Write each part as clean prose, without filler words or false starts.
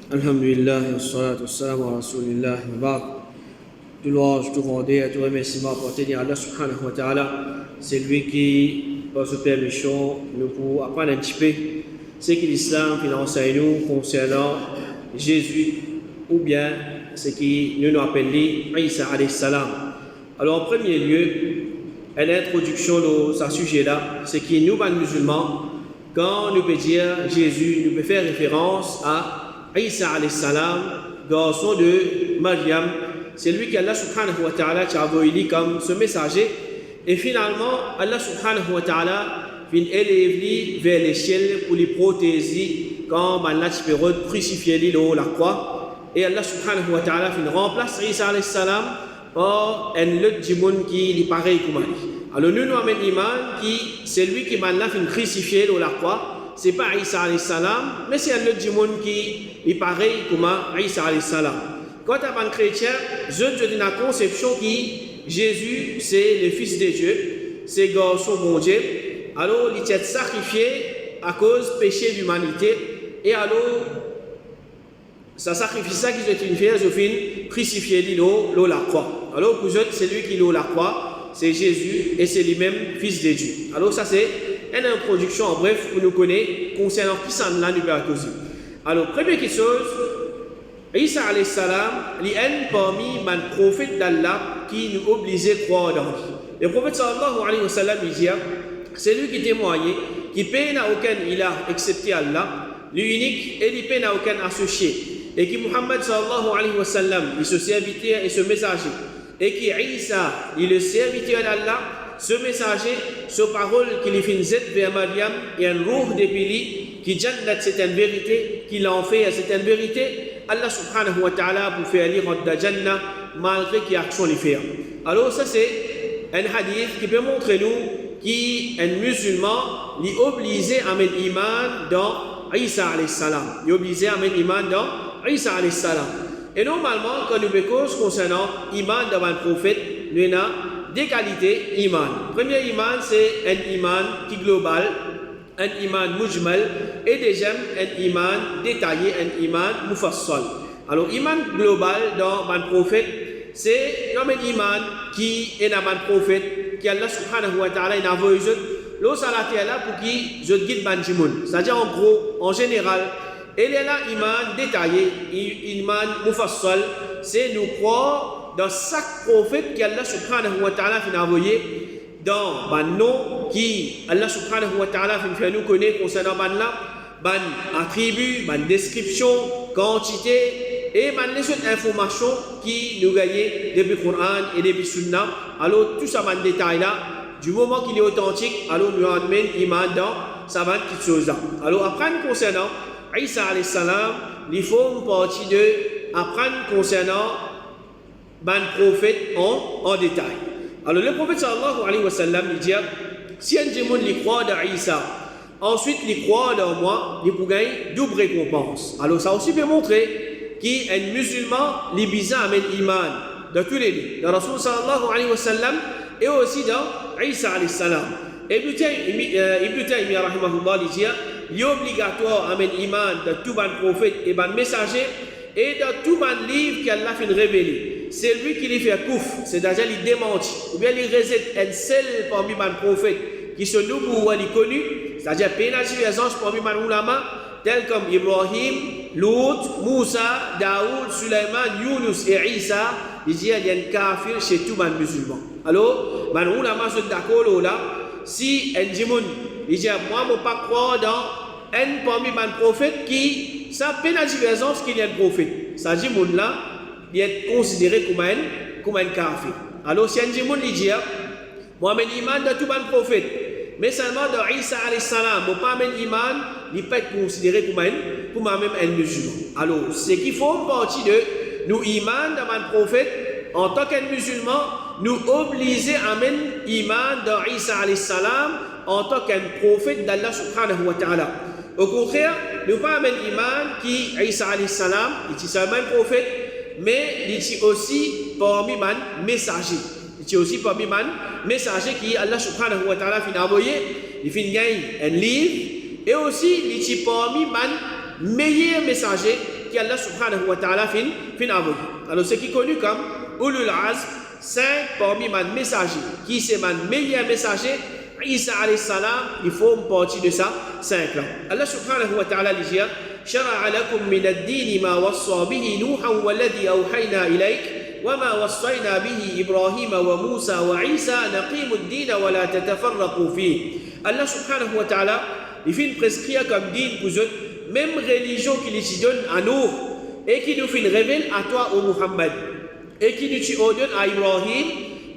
Alhamdulillah, wassalatu wassalamu ala rasulillah, wa ba'd. Tout louange, tout rendez, tout remerciement apporté à Allah subhanahu wa ta'ala. C'est lui qui, par sa permission, nous pour apprendre un petit peu ce que l'islam enseigne nous concernant Jésus, ou bien ce qui nous appelle Isa alayhi salam. Alors en premier lieu, une introduction de ce sujet-là, c'est que nous, les musulmans, quand nous pouvons dire Jésus, nous pouvons faire référence à Isa alayhi salam, garçon de Maryam, c'est lui qu'Allah subhanahu wa ta'ala a envoyé comme ce messager. Et finalement, Allah subhanahu wa ta'ala vient élever vers les ciels pour les protéger quand Allah peut crucifier la croix. Et Allah subhanahu wa ta'ala vient remplacer Isa alayhi salam par un autre djimoun qui est pareil comme lui. Alors nous avons iman qui c'est lui qui m'a vient crucifier la croix. C'est pas Isa alayhi salam, mais c'est un autre djimoun qui est pareil comme Isa alayhi salam. Quand à un chrétien, je donne la conception que Jésus c'est le Fils de Dieu, c'est garçon bon Dieu. Alors il est sacrifié à cause du péché de l'humanité. Et alors, ça sacrifie ça qui est une fière, je finis crucifié la croix. Alors pour eux, c'est lui qui la croix, c'est Jésus et c'est lui-même Fils de Dieu. Alors ça c'est une introduction en bref pour nous connaître concernant qui s'en l'a nous causer. Alors première chose, Isa alayhi salam, il est parmi les prophètes d'Allah qui nous obligeait à croire dans lui. Le prophète sallallahu alayhi wa sallam il dit, c'est lui qui témoigne, qui paie n'a aucun ilah excepté Allah, l'unique et il paie n'a aucun associé. Et qui Muhammad sallallahu alayhi wa sallam, il se serviteur et ce messager. Et qui Isa, il est le serviteur d'Allah, ce messager, ce parole qu'il fait vers Maryam, et un roux depuis lui, qui jannat c'est une vérité, qui l'a fait c'est une vérité. Allah subhanahu wa ta'ala pour faire lire de Jannah malgré qu'il y a action les faire. Alors ça c'est un hadith qui peut montrer nous qu'un musulman est obligé à mettre iman dans Isa alayhi salam. Il est obligé à mettre iman dans Isa alayhi salam. Et normalement quand nous cause concernant iman devant le prophète, nous avons deux qualités iman. Premier iman c'est un iman qui est global, un iman mujmal, et deuxième, un iman détaillé, un iman mufassal. Alors, iman global dans le prophète, c'est un iman qui est dans le prophète, qui Allah subhanahu wa ta'ala a envoyé l'eau salati là pour qui je guide banjimoun. C'est-à-dire, en gros, en général, il y a là iman détaillé, iman mufassal, c'est nous croire dans chaque prophète qui Allah subhanahu wa ta'ala a envoyé dans le nom qui Allah subhanahu wa ta'ala fait nous connaître concernant ban attribut, ban description, quantité et les autres informations qui nous gagnent depuis le Coran et depuis le Sunna. Alors tout ça ban détail là, du moment qu'il est authentique, alors nous amène iman dans ça va petites choses là. Alors apprendre concernant Isa alayhi salam, il faut une partie de apprendre concernant ban prophète en détail. Alors le prophète sallallahu alayhi wa sallam il dit si un démon lui croit dans Isa, ensuite il croit dans moi, il peut gagner double récompense. Alors ça aussi peut montrer qu'un musulman les bizarre amène iman dans tous les livres, dans Rasul sallallahu alayhi wa sallam et aussi dans Isa alayhi salam. Ibn Taymiyyah rahimahullah il dit il est obligatoire amène iman dans tout ban prophète et ban messager et dans tout ban livre qu'Allah fait révéler. C'est lui qui lui fait couf, c'est-à-dire il démentit, ou bien il rejette un seul parmi les prophètes qui sont nouveaux ou connu, c'est-à-dire pénalisation parmi les ulama, tels comme Ibrahim, Lut, Moussa, Daoud, Sulaiman, Yunus et Isa, il dit qu'il y a un kafir chez tous les musulmans. Alors, les ulama sont d'accord là, si un djimoun, il dit moi je ne peux pas croire dans un parmi les prophètes qui, ça pénalisation qu'il y a un prophète. Ça djimoun là, il est considéré comme un kafir. Alors si un djimoun lui dit moi je iman de tout le prophète, mais seulement de Isa alayhi salam, je ne pas iman, il peut être considéré comme un musulman. Alors ce qu'il faut en partie de nous iman de le prophète en tant qu'un musulman, nous obliger à mettre iman de Isa alayhi salam en tant qu'un prophète d'Allah subhanahu wa ta'ala. Au contraire, nous pas mettre iman qui Isa alayhi salam, il est seulement un prophète, mais il est aussi parmi les messagers. Il est aussi parmi les messagers qui Allah subhanahu wa ta'ala a envoyé. Il a gagné un livre et aussi il est parmi les meilleurs messagers qu'Allah subhanahu wa ta'ala fin envoyé. Alors ce qui est connu comme Ulul Azm, 5 parmi les messagers, qui c'est le meilleur messager, Isa alayhi salam, il faut partie de ça 5 là. Allah subhanahu wa ta'ala dit شرع لكم من الدين ما وصى به نوحا والذي أوحينا إليك وما وصينا به إبراهيم وموسى وعيسى نقيم الدين ولا تتفرقوا فيه. Allah subhanahu wa ta'ala il fait prescrire comme dîne pour eux, même religion qui nous donne à nous et qui nous fait révèle à toi au Muhammad et qui nous ordonne à Ibrahim,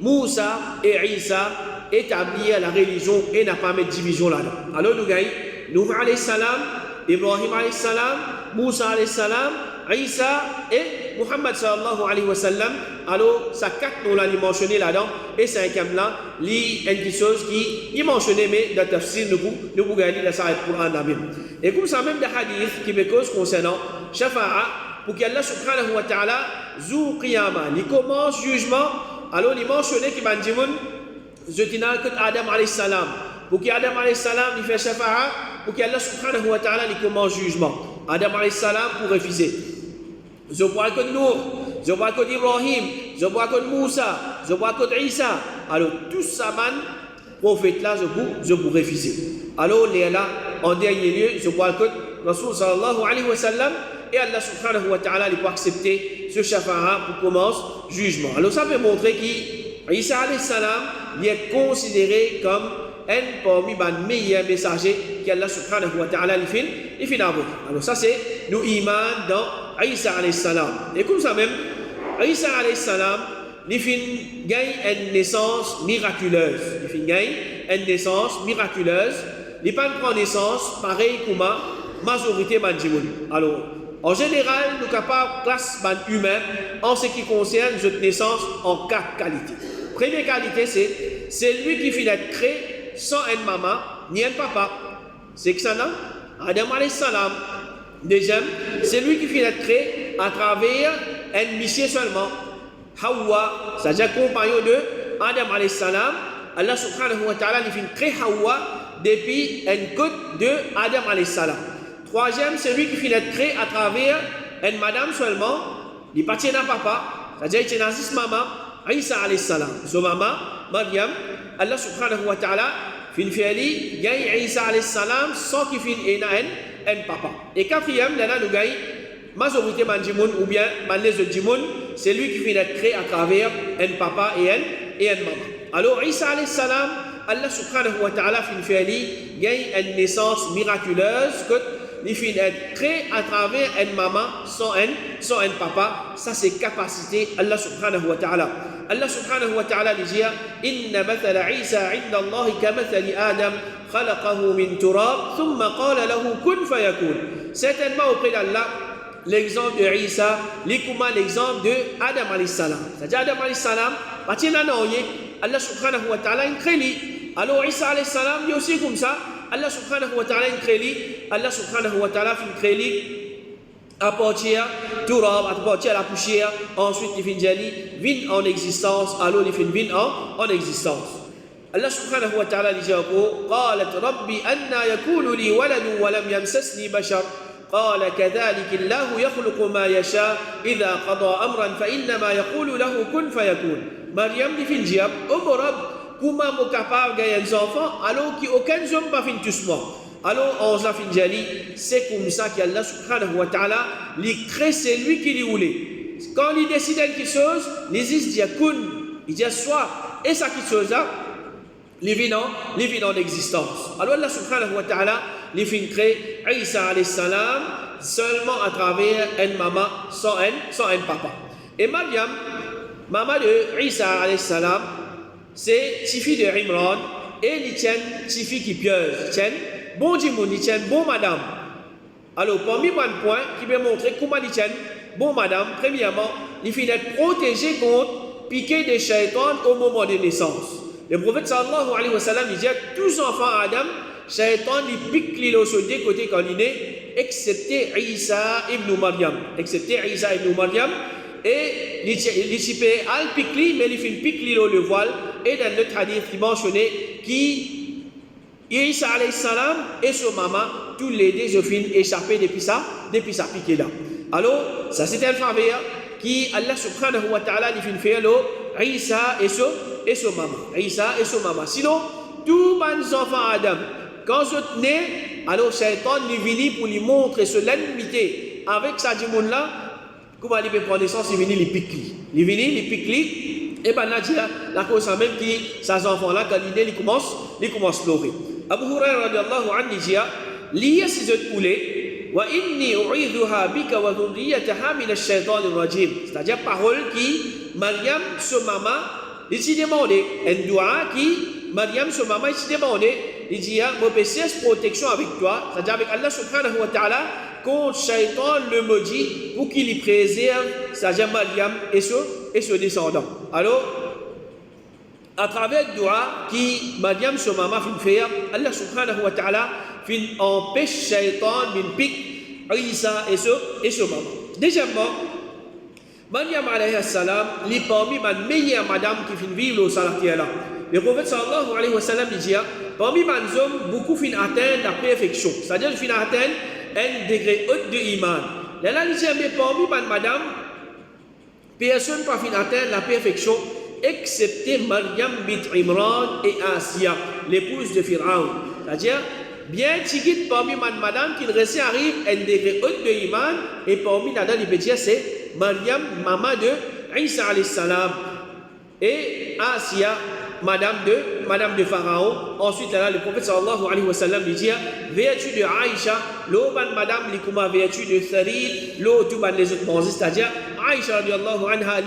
Moussa et Isa établir la religion et n'a pas mis de division là-dedans. Alors nous gagnons Nuh alayhi salam, Ibrahim alayhi salam, Moussa alayhi salam, Isa et Muhammad sallallahu alayhi wa sallam. Alors, ça 4 nous l'a mentionné là-dedans. Et 5e là, il y a une chose qui est mentionnée, mais dans le tafsir, nous pouvons gagner dans le Coran la Bible. Et comme ça, même des hadiths qui me causent concernant Shafa'a, pour qu'Allah subhanahu wa ta'ala, Zou Qiyama, il commence jugement. Alors, il mentionné qui m'a dit, je dis que Adam alayhi salam, pour qu'Adam alayhi salam, il fait Shafa'a, pour qu'Allah subhanahu wa ta'ala, il commence jugement. Adam alayhi salam pour refuser. Je vois que Nour, je vois que Ibrahim, je vois que Moussa, je vois que Isa. Alors, tout ça, prophète là, je vous refuser. Alors, là, en dernier lieu, je vois que Rasul sallallahu alayhi wa sallam et Allah subhanahu wa ta'ala, il peut accepter ce shafa'a pour commencer jugement. Alors, ça peut montrer qu'Isa alayhi salam, il est considéré comme un parmi les meilleurs messagers qu'Allah subhanahu wa ta'ala il fait envoyer. Alors ça c'est nous iman dans Isa alayhi salam. Et comme ça même, Isa alayhi salam, il fait gagner une naissance miraculeuse. Il fait gagner une naissance miraculeuse. Il pas prend naissance pareil comme la majorité de gens. Alors, en général, nous sommes capables de classer les humains en ce qui concerne cette naissance en 4 qualités. Première qualité, c'est lui qui finit d'être créé sans une maman ni un papa. C'est que ça, non? Adam alayhi salam. Deuxième, c'est lui qui finit d'être créé à travers un monsieur seulement. Hawa, c'est-à-dire compagnon de Adam alayhi salam. Allah subhanahu wa ta'ala il finit créer Hawa depuis une côte de Adam alayhi salam. Troisième, c'est lui qui finit d'être créé à travers une madame seulement. Il partit d'un papa, c'est-à-dire qu'il a 6 mamans. Isa alayhi salam. Son maman, Maryam, Allah subhanahu wa ta'ala, fin fiali, gagne Isa alayhi salam sans qu'il finisse un papa. Et quatrième, là, nous gagne majorité manjimoun ou bien manles de jimoun, c'est lui qui finit d'être créé à travers un papa et un maman. Alors, Isa alayhi salam, Allah subhanahu wa ta'ala, fin fiali, gagne une naissance miraculeuse que il finit d'être créé à travers une maman sans un papa. Ça, c'est capacité Allah subhanahu wa ta'ala. Allah subhanahu wa ta'ala dit Inna mathala Isa inda Allah kamathali Adam khalaqahu min turab thumma qala lahu kun fayakun. Certainement auprès d'Allah, l'exemple de Isa, l'exemple de Adam alayhi salam. C'est-à-dire Adam alayhi salam, Allah subhanahu wa ta'ala il crée. Alors Isa alayhi salam, il est aussi comme ça. Allah subhanahu wa ta'ala il crée. Allah subhanahu wa ta'ala il crée. À partir turab, à partir la poussière, ensuite il vient en existence, alors il vient en existence. Allah subhanahu wa ta'ala dit encore قالت ربي أنى يكون لي ولد ولم يمسسني بشر قال كذلك الله يخلق ما يشاء إذا قضى أمرا فإنما يقول له كن فيكون. Maryam dit fin diab, oh mon Rab, comment suis-je capable de gagner des enfants alors qu'aucun homme pas fin doucement. Alors, on a fin diali, c'est comme ça qu'Allah subhanahu wa ta'ala, il crée c'est lui qui lui voulait. Quand il décide quelque chose, il dit kun, il dit soit, et ça quelque chose là, il vient en existence. Alors Allah subhanahu wa ta'ala, il fait créer Isa alayhi salam seulement à travers une maman sans un papa. Et Maryam, maman de Isa alayhi salam, c'est Tifi de Imran, et il tient Tifi qui pieuse, bon Djimoun, il tient bon madame. Alors, parmi les points qui peut montrer comment il tient bon madame, premièrement, il faut être protégé contre piquer des shaitans au moment de naissance. Le prophète sallallahu alayhi wa sallam, il dit que tous les enfants Adam, shaitan, il pique les des côtés quand il est, excepté Isa ibn Maryam. Excepté Isa ibn Maryam. Et il peut pique mais il fait pique le voile. Et dans notre hadith, il mentionnait qui Isa alayhi salam et son maman, tous les deux ont fini échappé depuis ça piqué là. Alors, ça c'était un faveur qui Allah subhanahu wa ta'ala lui fait faire Isa et son maman. Isa et son maman. Sinon, tous les enfants Adam, quand ils nés, alors Shaitan lui vient pour lui montrer son l'ennemité avec sa démon là, comment il peut prendre naissance, il vient lui pique. Il vient lui pique, et bien là, la cause même qui, ces enfants là, quand il commence à pleurer. Abu Hurairah radiyallahu anhu dit, lié ces autres poulets, wa inni u'idhuha bika wa dhurriyyataha min ash-shaytan ar-rajim. C'est-à-dire parole qui Maryam son maman, il s'est demandé un doigt qui Maryam son maman il s'est demandé, il dit mon péché protection avec toi, c'est-à-dire avec Allah subhanahu wa ta'ala contre Shaitan le maudit pour qu'il y préserve, c'est-à-dire Maryam et son descendant. Alors à travers le doigt qui Maryam son maman fait faire, Allah subhanahu wa ta'ala fin empêche Shaitan min pique Isa et son maman. Deuxièmement, Maryam alayhi salam, li parmi les meilleures madame qui fin vivre au salatier là. Le prophète sallallahu alayhi wa sallam dit, parmi les hommes, beaucoup fin atteindre la perfection, c'est-à-dire fin atteindre un degré haut de iman. Là, il dit, mais parmi les madame, personne ne peut fin atteindre la perfection, excepté Maryam bint Imran et Asiya, l'épouse de Pharaon. C'est-à-dire, bien tigit parmi les madame qui restent arrive un degré haut de iman, et parmi les il peut dire, c'est Maryam, maman de Isa alayhi salam, et Asiya, madame de Pharaon. Ensuite, là, le prophète sallallahu alayhi wa sallam lui dit, vertu de Aïcha, l'autre madame, l'ikuma vertu de Tharid, l'autre les autres bons, c'est-à-dire, Aïcha radiallahu anha,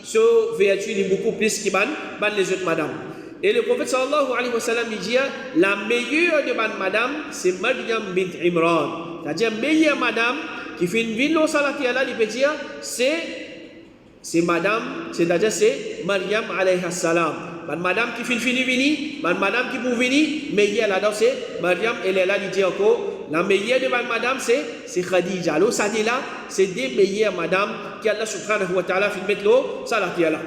so vertu est beaucoup plus que les autres madame. Et le prophète sallallahu alayhi wa sallam lui dit, la meilleure de madame, c'est Maryam bint Imran. C'est-à-dire, meilleure madame, qui fait une ville au salatier là, il peut dire, c'est madame, c'est-à-dire c'est Maryam alayhi salam. Madame qui fait fini, madame qui pour venir, meilleure là-dedans c'est Maryam, elle est là, il dit encore, la meilleure de madame c'est Khadija. Alors ça dit là, c'est des meilleures madame qui Allah subhanahu wa ta'ala fait mettre l'eau salatier là.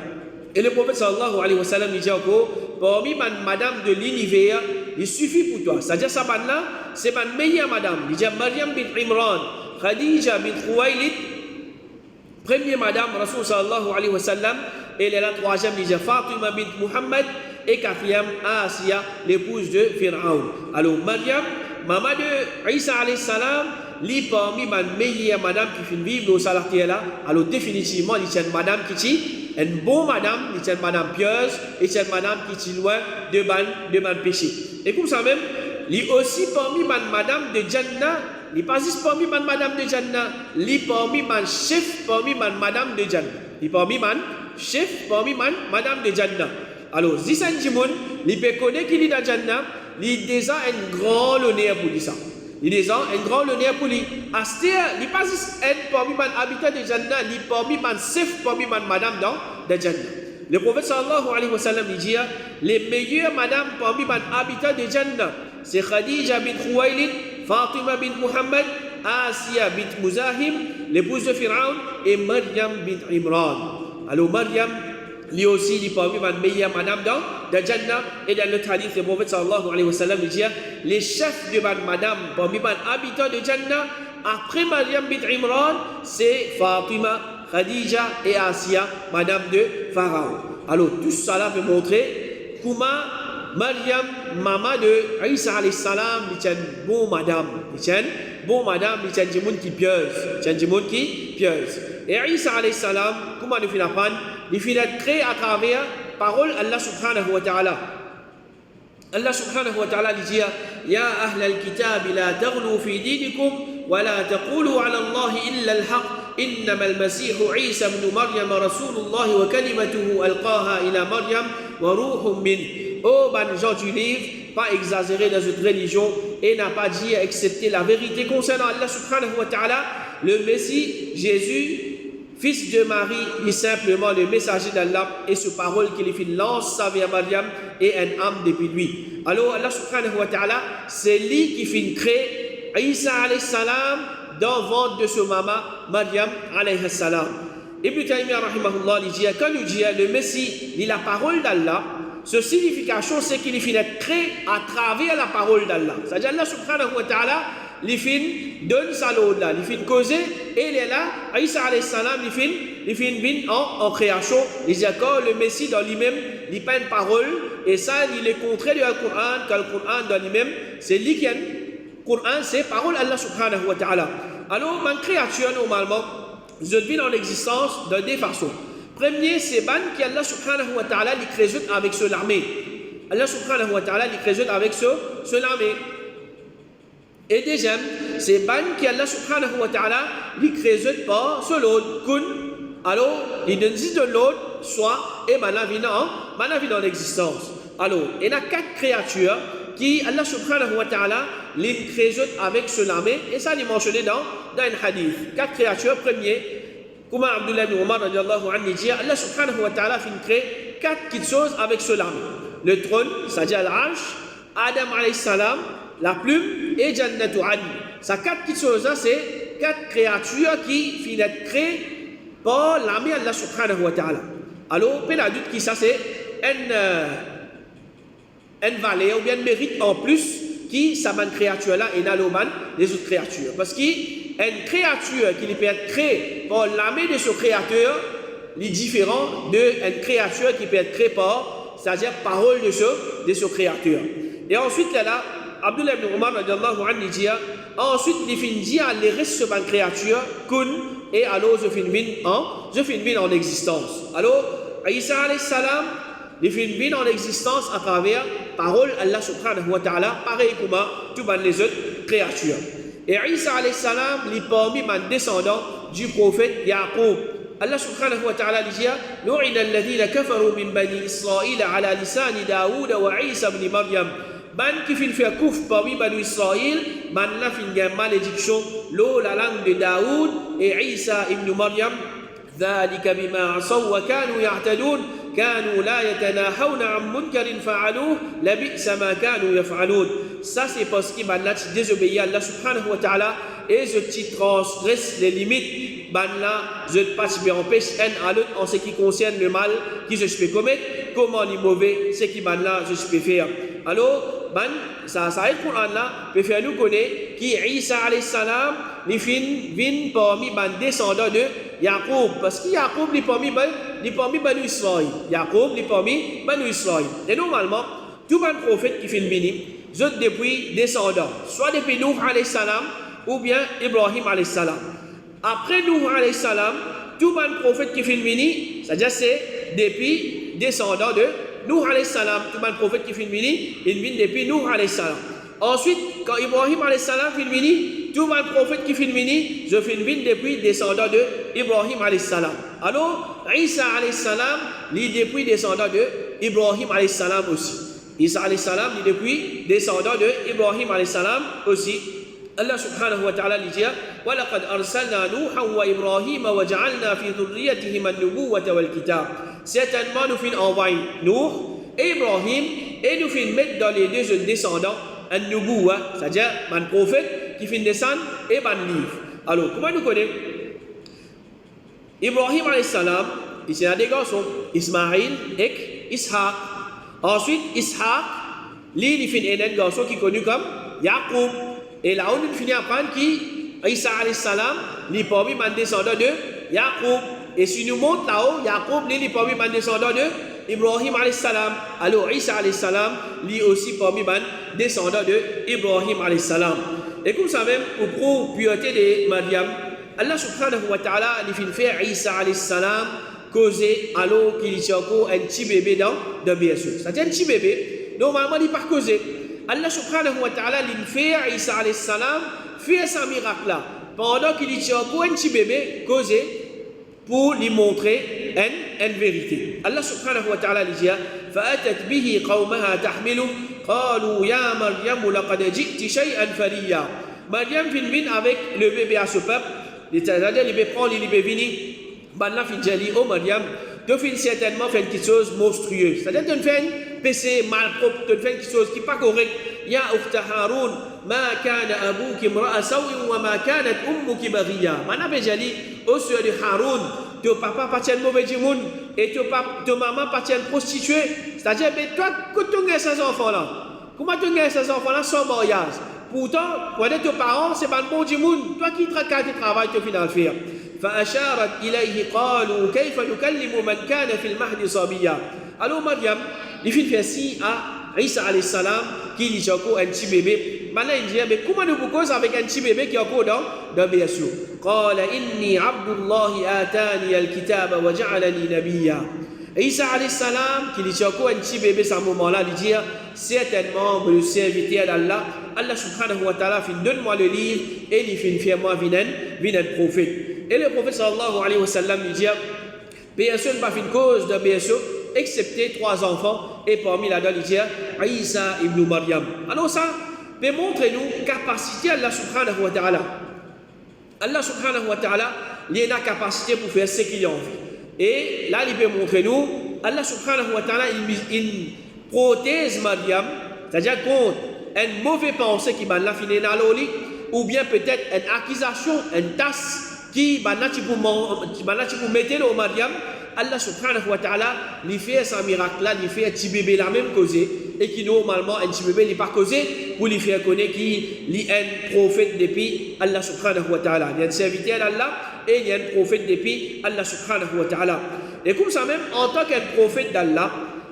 Et le prophète sallallahu alayhi wa sallam dit encore, parmi madame de l'univers, il suffit pour toi. C'est-à-dire ça là, c'est ma meilleure madame. Il dit Maryam bint Imran, Khadija bint Khuwaylid, première madame Rasul sallallahu alayhi wa sallam, et elle est la troisième, il dit Fatima bint Muhammad, et quatrième Asiya, l'épouse de Pharaon. Alors Maryam, maman de Isa alayhi salam, li parmi ma meilleure madame qui fait vivre au salatier là, alors définitivement, il y a une madame qui est une bonne madame, il y a une madame pieuse, et il y a une madame qui est loin de ban péché. Et comme ça même, il y a aussi parmi ma madame de Jannah, il n'est pas juste parmi ma madame de Jannah, il est parmi ma chef, parmi ma madame de Jannah. Il est parmi ma chef, parmi ma madame de Jannah. Alors, si c'est un Jimoun, il peut connaître qu'il est dans Jannah, il déjà un grand honneur pour lui ça. Il déjà un grand honneur pour lui. Astir, il n'est pas juste un parmi ma habitant de Jannah, il est parmi ma chef, parmi ma madame de Jannah. Le prophète sallallahu alayhi wa sallam dit, les meilleures madames parmi ma habitant de Jannah, c'est Khadija bint Khuwaylid, Fatima bint Muhammad, Asiya bint Muzahim, l'épouse de Pharaon, et Maryam bint Imran. Alors Maryam, lui aussi, il est parmi les meilleures madame dans Jannah. Et dans le hadith, le prophète sallallahu alayhi wa sallam dit, les chefs de madame parmi les habitants de Jannah, après Maryam bint Imran, c'est Fatima, Khadija et Asiya, madame de Pharaon. Alors tout cela veut montrer comment Maryam, maman de Isa alayhi salam, il est une bonne madame. Il est une bonne madame, il est une qui pieuse. Et Isa alayhi salam, comment il fait apprendre? Il fait créer à travers parole Allah subhanahu wa ta'ala. Allah subhanahu wa ta'ala dit, Ya ahl al-kitab, la taghlu fi dinikum, wa la taqulu ala Allah illa al-haq. إنما المسيح عيسى ابن مريم رسول الله وكلمته ألقاها إلى مريم وروح منه. Oh, ben, gens du livre, pas exagérer dans une religion et n'a pas dit accepter la vérité concernant Allah subhanahu wa ta'ala, le Messie, Jésus, fils de Marie, est simplement le messager d'Allah et ce parole qu'il fait lance sa vie à Maryam et un âme depuis lui. Alors Allah subhanahu wa ta'ala, c'est lui qui fait créer Isa alayhi salam dans le ventre de son maman, Maryam alayhi salam. Ibn Taymiyyah rahimahullah dit, quand il dit le Messie, il la parole d'Allah, ce signification, c'est qu'il finit d'être créé à travers la parole d'Allah. C'est-à-dire Allah subhanahu wa ta'ala, il finit donne sa l'eau là, il finit causer, et il est là, Isa alayhi salam, il finit en création. Il dit que le Messie dans lui-même, il pas une parole, et ça, il est contraire du Coran, car le Coran dans lui-même, c'est lui qui est. Le Coran, c'est parole d'Allah subhanahu wa ta'ala. Alors, ma créature, normalement, je vis en existence de deux façons. Premier, c'est ban qui Allah subhanahu wa ta'ala il crée avec ce l'armée. Allah subhanahu wa ta'ala il crée avec ce l'armée. Et deuxième, c'est ban qui Allah subhanahu wa ta'ala il crée par ce l'autre. Kun, alors, il donne de l'autre, soit, et mana vient en existence. Alors, il y a 4 créatures qui Allah subhanahu wa ta'ala les crée avec ce l'armée. Et ça, il est mentionné dans un hadith. 4 créatures, premier. Comme Abdullah ibn Umar radiallahu anhu dit, Allah subhanahu wa ta'ala fin créer 4 petites choses avec cela. Le trône, c'est-à-dire l'arche, Adam alayhi salam, la plume et Jannatu Ali. Ces 4 petites choses-là, c'est 4 créatures qui finissent d'être créées par l'armée d'Allah subhanahu wa ta'ala. Alors, peu d'adulte qui ça, c'est une valeur ou bien un mérite en plus qui, ça man créature-là, et n'a les autres créatures. Parce que une créature qui peut être créée par l'armée de ce créateur est différent d'une créature qui peut être créée par, c'est-à-dire parole de ce créateur. Et ensuite, là, Abdullah ibn Umar dit, ensuite, il finit à les restes de créature, kun, et alors je finis en existence. Alors, Isa alayhi salam, il finit en existence à travers parole Allah subhanahu wa ta'ala, pareil comme toutes les autres créatures. Et Isa alayhi salam, il est parmi les descendants du prophète Yaqub. Allah subhanahu wa ta'ala dit Lu'ina alladhina kafaru min bani Israël ala lisani Daoud wa Isa ibn Maryam. Ban qui fait kouf parmi bani Israël, ban la fin de malédiction, l'eau la langue de Daoud et Isa ibn Maryam. ذلك بما عصوا وكانوا يعتدون كانوا لا يتناهون عن منكر فعلوه لبئس ما كانوا يفعلون. Ça c'est parce qu'ils ont désobéi à Allah subhanahu wa ta'ala et je transgresse les limites. Banla, je participe empêche un à l'autre en ce qui concerne le mal qui je peux commettre, comment les mauvais, ce qui banla je peux faire. Alors, ça aide pour Allah, peut faire nous connaître qui Isa alayhi salam, les vient parmi les descendants de Yaqub, parce que Yaqub est parmi Banu Israël. Yaqub est parmi Banu Israël. Et normalement, tout le prophète qui fait le béni, c'est depuis descendants, soit depuis Nuh alayhi salam ou bien Ibrahim alayhi salam. Après Nuh alayhi salam, tout le prophète qui fait le béni, c'est-à-dire c'est depuis descendants de Nuh alayhi salam, tout le prophète qui fait le béni, il vient depuis Nuh alayhi salam. Ensuite, quand Ibrahim alayhi salam fait le béni, tout le prophète qui fait le béni, je fais le béni depuis descendant de Ibrahim alayhi salam. Alors, Isa alayhi salam, il est depuis descendant de Ibrahim alayhi salam aussi. Isa alayhi salam, il est depuis descendant de Ibrahim alayhi salam aussi. Allah subhanahu wa ta'ala dit وَلَقَدْ أَرْسَلْنَا نُوحًا وَإِبْرَاهِيمَ وَجَعَلْنَا فِي ذُرِّيَّتِهِمَا النُّبُوَّةَ وَالْكِتَابَ. Certainement, nous finissons envoyer Nuh et Ibrahim et nous finissons mettre dans les deux descendants un nubuwa, c'est-à-dire un prophète qui finit descendre et un livre. Alors, comment nous connaissons Ibrahim alayhi salam, il a des garçons, Ismaïl et Ishaq. Ensuite, Ishaq, lui, il finit un garçon qui est connu comme Yaqub. Et là, on finit à apprendre qui Isa alayhi salam, il est parmi les descendants de Yaqub. Et si nous montrons là-haut, Yaqub, il est parmi les descendants de Ibrahim alayhi salam. Alors, Isa alayhi salam, lui aussi parmi les descendants de Ibrahim alayhi salam. Et comme ça même, pour prouver la pureté de Maryam, Allah subhanahu wa ta'ala, il fait faire Isa alayhi salam causer alors qu'il y a encore un petit bébé dans le berceau. C'est-à-dire un petit bébé, normalement, il n'est pas causé. Allah subhanahu wa ta'ala, il fait Isa alayhi salam, fait ce miracle-là, pendant qu'il y a encore un petit bébé causé pour lui montrer une vérité. Allah subhanahu wa ta'ala dit فَأَتَتْ بِهِ قَوْمَهَا تَحْمِلُهُ قَالُوا يَا مَرْيَمُ لَقَدْ جِئْتِ شَيْئًا فَرِيًّا. Maryam vient avec le bébé à ce peuple, c'est-à-dire il prend le bébé vini, Banna fin jali, oh Maryam, tu fais certainement faire une petite chose monstrueuse. C'est-à-dire que tu fais un PC malpropre, tu fais une petite chose qui n'est pas correcte. Ya ukhta Haroun, ma kana abouki mra'a sawi wa ma kanat ummuki baghiya. Mana bejali, au sœur de Haroun, ton papa pas un mauvais monde et ton maman pas une prostituée. C'est-à-dire, mais toi, quand tu as ces enfants-là, comment tu as ces enfants-là sans mariage? Pourtant, pour ton parent, c'est pas un bon monde. Toi qui travailles, tu finis à le faire. فأشارت إليه قالوا كيف نكلم من كان في المهد صبيا. Alors Mariam, il fait ci à Isa alayhi salam qui dit encore un petit bébé. Maintenant il dit mais comment nous cause avec un petit bébé qui est encore dans berceau. قال إني عبد الله آتاني الكتاب وجعلني نبيا. Isa alayhi salam qui dit encore un petit bébé à ce moment-là, il dit certainement le serviteur d'Allah, Allah subhanahu wa ta'ala fin donne-moi le livre et il fin fait moi vinen prophète. Et le prophète sallallahu alayhi wa sallam lui dit personne n'a fait une cause de berceau excepté 3 enfants et parmi là-dedans il dit Isa ibn Maryam. Alors ça peut montrer nous capacité Allah subhanahu wa ta'ala. Allah subhanahu wa ta'ala il a la capacité pour faire ce qu'il a envie. Et là il peut montrer nous Allah subhanahu wa ta'ala il protège Maryam, c'est-à-dire contre une mauvaise pensée qui va la finir dans l'oli ou bien peut-être une accusation, une tasse qui va pour mettre au Maryam. Allah subhanahu wa ta'ala lui fait ce miracle là, lui fait un petit bébé la même cause et qui normalement un petit bébé n'est pas causé pour lui faire connaître qu'il est un prophète depuis Allah subhanahu wa ta'ala. Il y a un serviteur d'Allah et il y a un prophète depuis Allah subhanahu wa ta'ala. Et comme ça même, en tant qu'un prophète d'Allah,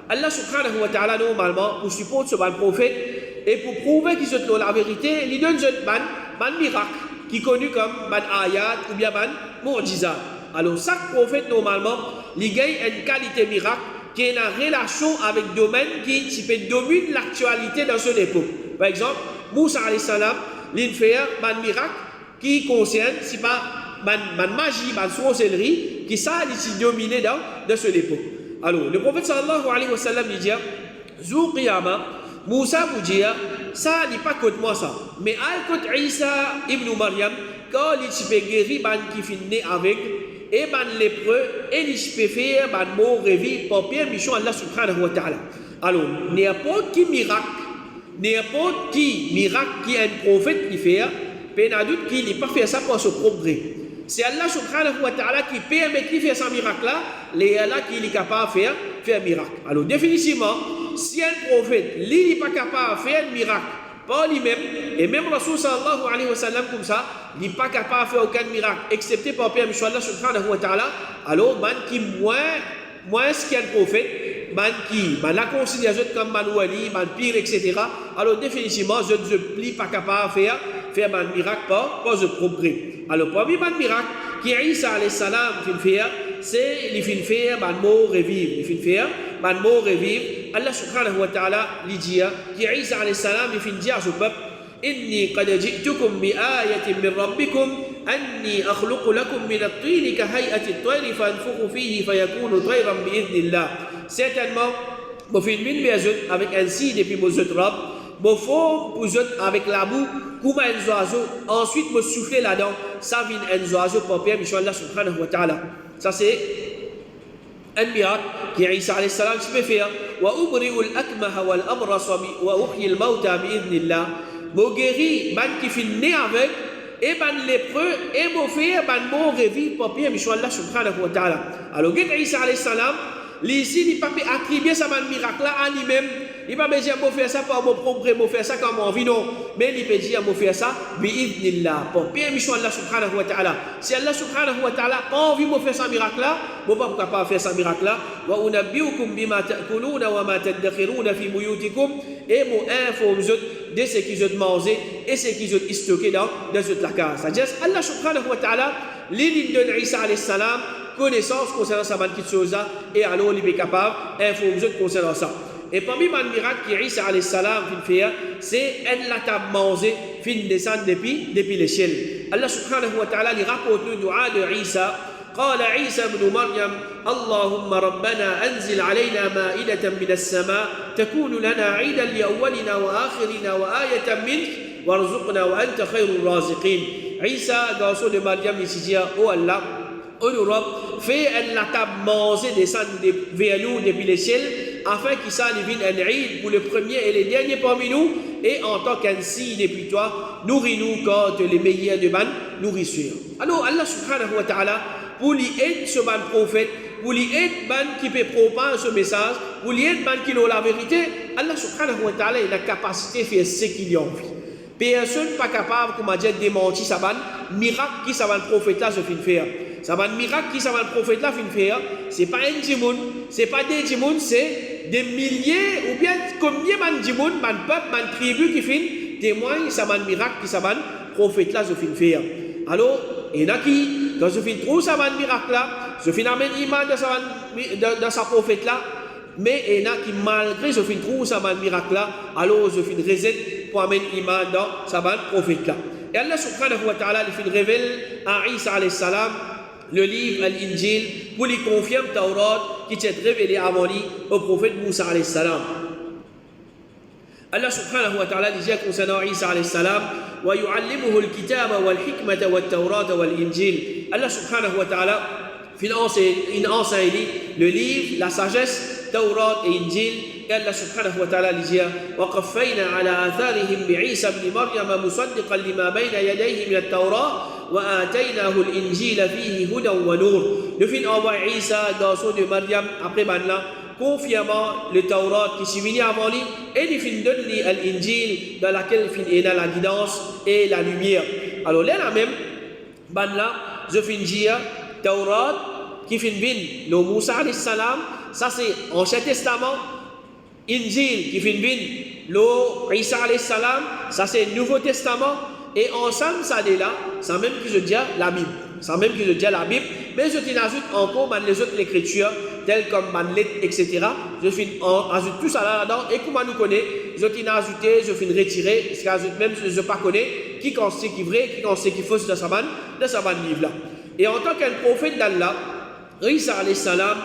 Allah subhanahu wa ta'ala normalement pour supporter ce prophète et pour prouver qu'il est la vérité, il donne un miracle qui est connu comme un ayat ou bien un mu'jiza. Alors chaque prophète normalement, il gagne une qualité miracle qui est en relation avec le domaine qui peut dominer l'actualité dans son époque. Par exemple, Moussa alayhi salam, il fait un miracle qui concerne, c'est pas une magie, une sorcellerie, qui ça il dominé dans son époque. Alors le prophète sallallahu alayhi wa sallam il dit, Zou Qiyama, Moussa vous dit, ça n'est pas contre moi ça, mais al contre Isa ibn Maryam, quand il peut guérir qui finit avec et lépreux et il peut faire mot revivre par permission Allah subhanahu wa ta'ala. Alors n'importe qui miracle qui un prophète qui fait, peine doute qu'il n'est pas fait ça pour son propre gré. C'est Allah subhanahu wa ta'ala qui permet qu'il fasse ce miracle là, les Allah qui est capable de faire un miracle. Alors définitivement, si un prophète n'est pas capable de faire un miracle par lui-même, et même Rasul sallallahu alayhi wa sallam comme ça, il n'est pas capable de faire aucun miracle, excepté par permission Allah subhanahu wa ta'ala, alors man qui moins qu'un prophète, man qui la considère comme man wali, man pire, etc. Alors définitivement, je ne suis pas capable de faire un miracle par ce progrès. Alors parmi les miracles qui Isa alayhi salam fait faire, c'est il fait faire un mot revivre, il fait faire un mot revivre. Allah subhanahu wa ta'ala lui dit qui Isa alayhi salam il fait dire à ce peuple inni qad ji'tukum bi ayatin min rabbikum anni akhluqu lakum min at-tin ka hay'ati at-tayr fanfukhu fihi fayakunu tayran bi idhnillah. Certainement vous faites une maison avec un signe depuis vos autres robes, vous faites pour autres avec la boue comme un oiseau, ensuite vous soufflez là-dedans, ça vient un oiseau pour permission Allah subhanahu wa ta'ala. Ça c'est un miracle qui Isa alayhi salam peut faire. Wa ubri'u al-akmaha wal abrasa wa uhyi al-mauta bi idhnillah. Vous guérir ban qui finit avec et ban lépreux et vous faire ban mort revivre pour permission Allah subhanahu wa ta'ala. Alors Isa alayhi salam ici, il ne peut pas attribuer ça un miracle là à lui-même. Il ne peut pas dire que je faire ça pour mon propre, je faire ça comme envie, non. Mais il peut dire que je faire ça bi-idhnillah, pour permission Allah subhanahu wa ta'ala. Si Allah subhanahu wa ta'ala a envie de faire ce miracle là, je ne peux pas capable faire ce miracle là. Wa unabbiukum bima ta'kuluna wa ma tadakhiruna fi buyutikum, et mon info de ce qu'ils ont mangé et ce qu'ils ont stocké dans la case. C'est-à-dire Allah subhanahu wa ta'ala, l'île de Isa alayhi salam, connaissance concernant sa petite chose et alors il est capable d'informer concernant ça. Et parmi les miracles qui Isa alayhi salam fait, c'est un la table mangée fin descendre depuis l'échelle. Allah subhanahu wa ta'ala lui rapporte le dua de Isa. قال عيسى ابن مريم اللهم ربنا أنزل علينا مائدة من السماء تكون لنا عيدا لأولنا وآخرنا وآية منك وارزقنا وأنت خير الرازقين. عيسى garçon de Maryam il dit oh Allah, en Europe, fait la table manger descendre vers nous depuis les ciels, afin qu'il s'en vienne un Eid pour le premier et les derniers parmi nous, et en tant qu'un signe depuis toi, nourris-nous quand les meilleurs de ban nourrissure. Alors Allah subhanahu wa ta'ala, pour lui aider ce ban prophète, pour lui aider ban qui peut propager ce message, pour lui aider ban qui a la vérité, Allah subhanahu wa ta'ala a la capacité de faire ce qu'il y a envie. Personne n'est pas capable, comme a dit, de démentir ça ban miracle qui ça va le prophète là se fait faire. Ça va le miracle qui ça va le prophète là fait faire. C'est pas un djimoun, c'est pas des djimoun, c'est des milliers ou bien combien de djimoun, de peuple, de tribu qui fin témoignent ça va le miracle qui ça va le prophète là se fait faire. Alors, il y en a qui, quand je finis trop ça va le miracle là, je finis amène iman de sa prophète là, mais il y en a qui, malgré je finis trop ça va le miracle là, alors je finis reset pour amener iman dans sa va le prophète là. Et Allah subhanahu wa ta'ala il révèle à Isa alayhi salam le livre Al-Injil pour lui confirmer Taurat qui s'est révélé avant lui au prophète Moussa alayhi salam. Allah subhanahu wa ta'ala dit concernant Isa alayhi salam وَيُعَلِّمُهُ الْكِتَابَ وَالْحِكْمَةَ وَالتَّوْرَاةَ وَالْإِنْجِيلَ. Allah subhanahu wa ta'ala il enseigne le livre, la sagesse, Taurat et Injil. Et Allah subhanahu wa ta'ala dit وَقَفَّيْنَا عَلَى آثَارِهِمْ بِعِيسَى بْنِ مَرْيَمَ مُصَدِّقًا لِمَا بَيْنَ يَدَيْهِ مِنَ التَّوْرَاةِ وَآتَيْنَاهُ الْإِنْجِيلَ فِيهِ هُدًى وَنُورٌ. Le fin envoie Isa, garçon de Maryam, après Banla, confirmant le Taurat qui s'est venu avant lui, et il fin donne lui l'Injil dans laquelle il est dans la guidance et la lumière. Alors là même, Banla, je fin dire Taurat qui fin vin, le Moussa alayhi salam, ça c'est Ancien Testament. Injil qui fin vin, le Isa alayhi salam, ça c'est Nouveau Testament. Et ensemble, ça est là, ça même que je dis la Bible. Ça même que je dis la Bible, mais je t'ajoute encore les autres écritures, telles comme Manlet, etc. Je ajoute tout ça là-dedans, et comment nous connaît, je t'ai ajouté, je finis retirer, parce que j'ajoute même si je ne pas connais, qui qu'on sait qui est vrai, qui qu'on sait qui est faux dans sa livre là. Et en tant qu'un prophète d'Allah, Isa alayhi salam,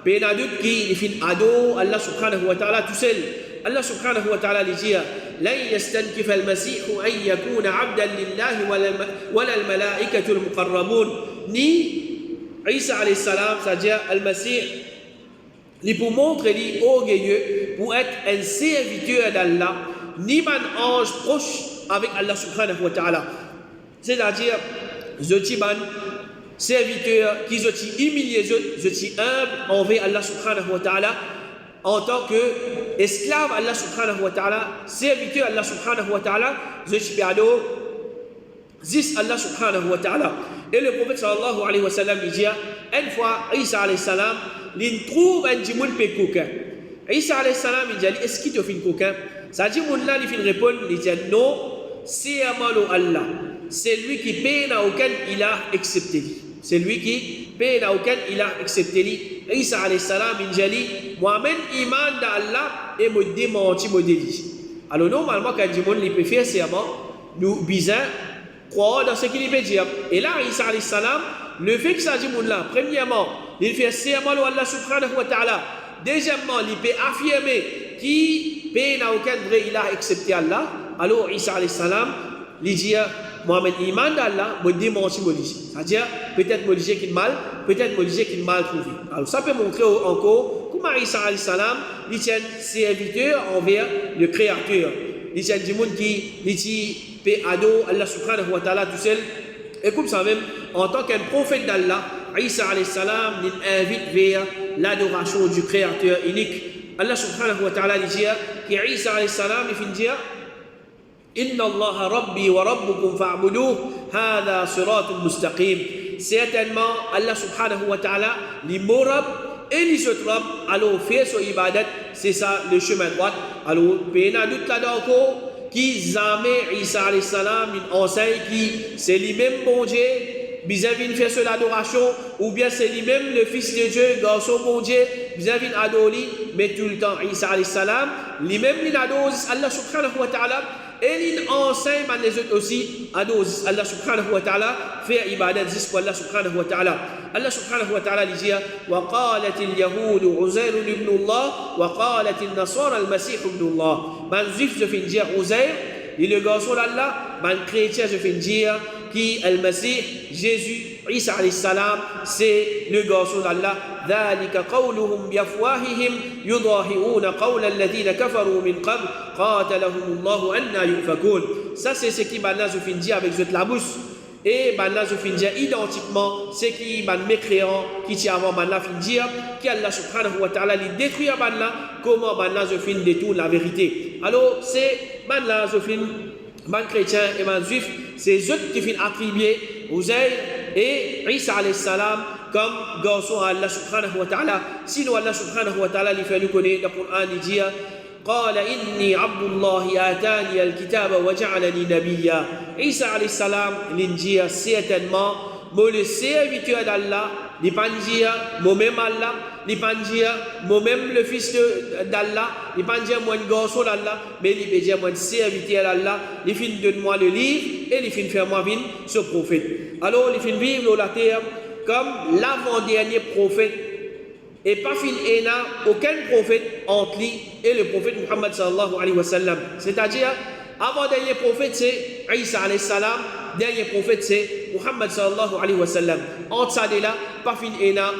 Benadut qui fin ado, Allah subhanahu wa ta'ala tout seul. Allah subhanahu wa ta'ala dit لن يستنكف المسيح أن يكون عبدا لله ولا الملائكة المقربون. Ni Isa alayhi salam, c'est-à-dire Al-Masih, il pour montrer lui orgueilleux pour être un serviteur d'Allah, ni un ange proche avec Allah subhanahu wa ta'ala. C'est-à-dire, je suis un serviteur qui je suis humilié, je suis humble envers Allah subhanahu wa ta'ala. En tant qu'esclave Allah subhanahu wa ta'ala, serviteur Allah subhanahu wa ta'ala, je suis ado, zis Allah subhanahu wa ta'ala. Et le prophète sallallahu alayhi wa sallam dit, une fois, Isa alayhi salam, il trouve un djimoun pe coquin. Isa alayhi salam, il dit, est-ce qu'il te fait un coquin? Ça dit, mon là, il fait répondre, il dit, non, c'est Amalo Allah. C'est lui qui paie à aucun il a accepté lui. C'est lui qui paie à aucun il a accepté lui. Isa alayhi salam, il dit, moi-même, iman d'Allah et me démenti, me délit. Alors, normalement, quand Jimon il peut faire serment, nous bisons croire dans ce qu'il peut dire. Et là, Isa alayhi salam, le fait que ça dit là, premièrement, il fait serment à Allah subhanahu wa ta'ala. Deuxièmement, il peut affirmer qui paie à aucun vrai il a accepté Allah. Alors, Isa alayhi salam, il dit, moi-même, iman d'Allah, me démenti, me dit. C'est-à-dire, peut-être me dit qu'il mal, peut-être me dit qu'il mal trouvé. Alors, ça peut montrer encore comment Isa alayhi salam, il tient serviteur envers le Créateur. Il tient du monde qui dit, paix ado, Allah subhanahu wa ta'ala tout seul. Et comme ça même, en tant qu'un prophète d'Allah, Isa alayhi salam, il invite vers l'adoration du Créateur unique. Allah subhanahu wa ta'ala dit, que Isa alayhi salam, il finit dire, Inna Allah Rabbi wa Rabbukum fa'buduh, hada siratul mustaqim. Certainement, Allah subhanahu wa ta'ala, les morab et les autres, alors faire son ibadat, c'est ça le chemin droit. Alors, pena doute là-dedans, qui jamais Isa alayhi salam, il enseigne qui c'est lui-même bon Dieu, vis-à-vis de faire son adoration, ou bien c'est lui-même le Fils de Dieu, garçon bon Dieu, vis-à-vis d'Adoli, mais tout le temps, Isa alayhi salam, lui-même il adore Allah subhanahu wa ta'ala. Et il enseigne à les autres aussi, à Allah subhanahu wa ta'ala, faire ibadat pour Allah subhanahu wa ta'ala. Allah subhanahu wa ta'ala dit, وَقَالَتِ الْيَهُودُ عُزَيْرٌ ابْنُ اللَّهِ وَقَالَتِ النَّصَارَى الْمَسِيحُ ابْنُ اللَّهِ. Man juif, je finis dire Uzair, il est le garçon d'Allah. Man chrétien, je finis dire qui est le Messie, Jésus, Isa alayhi salam, c'est le garçon d'Allah. ذلك قولهم بأفواههم يضاهئون قول الذين كفروا من قبل قاتلهم الله أن يؤفكون. Ça c'est ce qui maintenant je finis dire avec la bouche. Et là, je finis dire identiquement ce qui est mécréant, qui tient avant là, fin dire, qu'Allah subhanahu wa ta'ala lui détruit là, comment là, je finis détourne la vérité. Alors, c'est là, je finis, chrétien et juif, c'est eux qui finissent attribuer Uzair et Isa alayhi salam comme garçon à Allah subhanahu wa ta'ala. Sinon, Allah subhanahu wa ta'ala, il fait nous connaître le Coran, il dit, قال إني عبد الله آتاني الكتاب وجعلني نبيا. Isa alayhi salam l'india certainement moi le serviteur d'Allah, il pas dire moi-même Allah, il pas dire moi-même le fils d'Allah, il pas dire moi un garçon d'Allah, mais il peut dire moi un serviteur d'Allah, il fin donne-moi le livre et il fin faire moi vivre ce prophète. Alors il fin vivre sur la terre comme l'avant-dernier prophète. Et pas fin aucun prophète entre lui et le prophète Muhammad sallallahu alayhi wa sallam. C'est-à-dire, avant-dernier prophète c'est Isa alayhi salam, dernier prophète c'est Muhammad sallallahu alayhi wa sallam. Entre ça et là, pas fin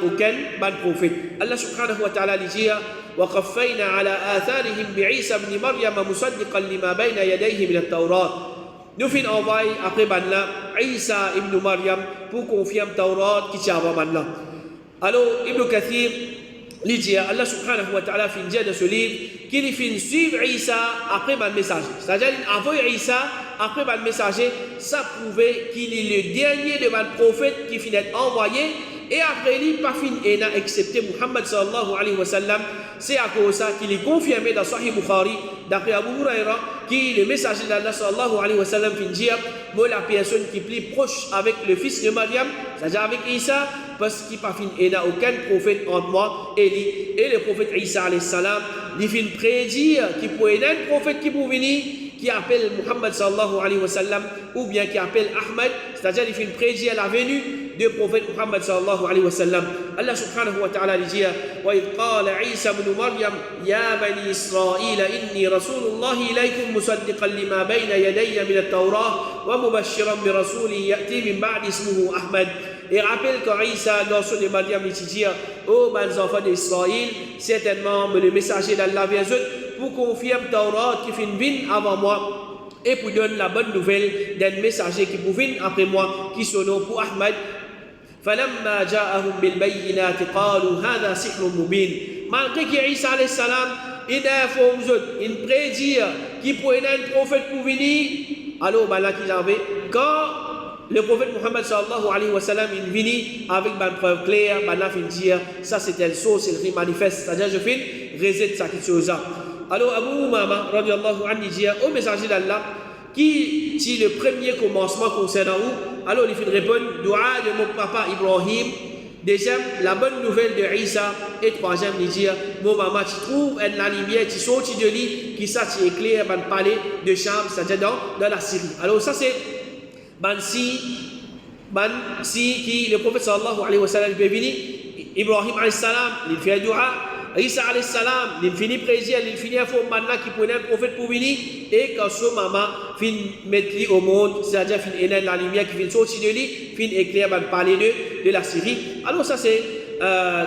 aucun bon prophète. Allah subhanahu wa ta'ala dit وَقَفَّيْنَا عَلَى آثَارِهِمْ بِعِيسَى بْنِ مَرْيَمَ مُصَدِّقًا لِمَا بَيْنَ يَدَيْهِ مِنَ التَّوْرَاةِ. Nous fin envoyé après là Isa ibn Maryam pour confirmer Taurat qui tient avant là. Alors, Ibn Kathir, il dit, Allah subhanahu wa ta'ala fin dire de ce livre qu'il fin suivre Isa après le messager. C'est-à-dire, avant Isa, après le messager, ça prouvait qu'il est le dernier de le prophète qui finit d'être envoyé. Et après lui, pas fin excepté Muhammad sallallahu alayhi wa sallam. C'est à cause de ça qu'il est confirmé dans Sahih Bukhari, d'après Abu Huraira, qui le messager d'Allah sallallahu alayhi wa sallam fin dire, moi la personne qui est plus proche avec le fils de Maryam, c'est-à-dire avec Isa, parce qu'il pas fin aucun prophète entre moi et lui. Et le prophète Isa alayhi salam, il fin prédire qu'il pourrait y avoir un prophète qui peut venir, qui appelle Muhammad sallallahu alayhi wa sallam, ou bien qui appelle Ahmed, c'est-à-dire il fait prédire la venue du prophète Muhammad sallallahu alayhi wa sallam. Allah subhanahu wa ta'ala dit وَإِذْ قَالَ عِيسَى بْنُ مَرْيَمَ يَا بَنِي إِسْرَائِيلَ إِنِّي رَسُولُ اللَّهِ إِلَيْكُمْ مُصَدِّقًا لِمَا بَيْنَ يَدَيَّ مِنَ التَّوْرَاةِ وَمُبَشِّرًا بِرَسُولٍ يَأْتِي مِنْ بَعْدِ اسْمُهُ أَحْمَدَ. Et rappelle quand Isa, garçon de Maryam, il dit ô mes enfants d'Israël, certainement le messager d'Allah vient pour confirmer Taurat qui fin vin avant moi et pour donner la bonne nouvelle d'un messager qui pour venir après moi qui son nom pour Ahmed. فَلَمَّا جَاءَهُمْ بِالْبَيِّنَاتِ قَالُوا هَذَا سِحْرٌ مُبِينٌ. Malgré que Isa alayhi salam, il prédit qu'il pourrait être un prophète pour venir, alors là qu'il avait, quand le prophète Muhammad sallallahu alayhi wa sallam il vient avec une preuve claire, là il dit ça c'était le source, c'est le manifeste, c'est-à-dire je fais récite ça quelque chose. Alors Abu Umama radiyallahu anhu dit au messager d'Allah qui dit le premier commencement concernant où, alors il fait répondre dua de mon papa Ibrahim. Deuxième, la bonne nouvelle de Isa. Et troisième, il dit mon maman, tu trouves la lumière, tu sortis de lit, qui ça, tu éclaires, le palais de Cham, c'est-à-dire dans la Syrie. Alors ça c'est si qui le prophète sallallahu alayhi wa sallam peut venir, Ibrahim alayhi salam, il fait dua, Isa alayhi salam, il finit prédire, il finit à faire maintenant qui prenait un prophète pour venir, et quand son maman finit mettre lui au monde, c'est-à-dire finit éteindre la lumière qui finit sortir de lui, finit éclaire le palais de la Syrie. Alors ça c'est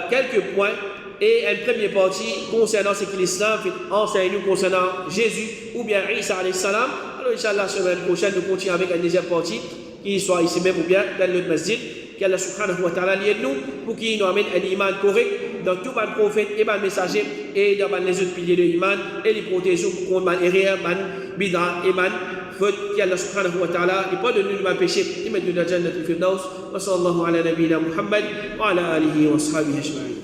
quelques points. Et une première partie concernant ce que l'islam enseigne nous concernant Jésus ou bien Isa alayhi salam. Alors Inch'Allah, la semaine prochaine, nous continuons avec une deuxième partie qui soit ici même ou bien dans le masjid. Qu'Allah subhanahu wa ta'ala lié nous pour qu'il nous amène un iman correct dans tout le prophète et le messager et dans les autres piliers de l'iman et les protéger contre les erreurs, les bid'a et les fautes. Qu'Allah subhanahu wa ta'ala ne pas de nous le péché. Il met nous dans la Jannat al-Firdaus. Wa sallallahu ala nabiyyina Muhammad wa ala alihi wa sahbihi ajma'in.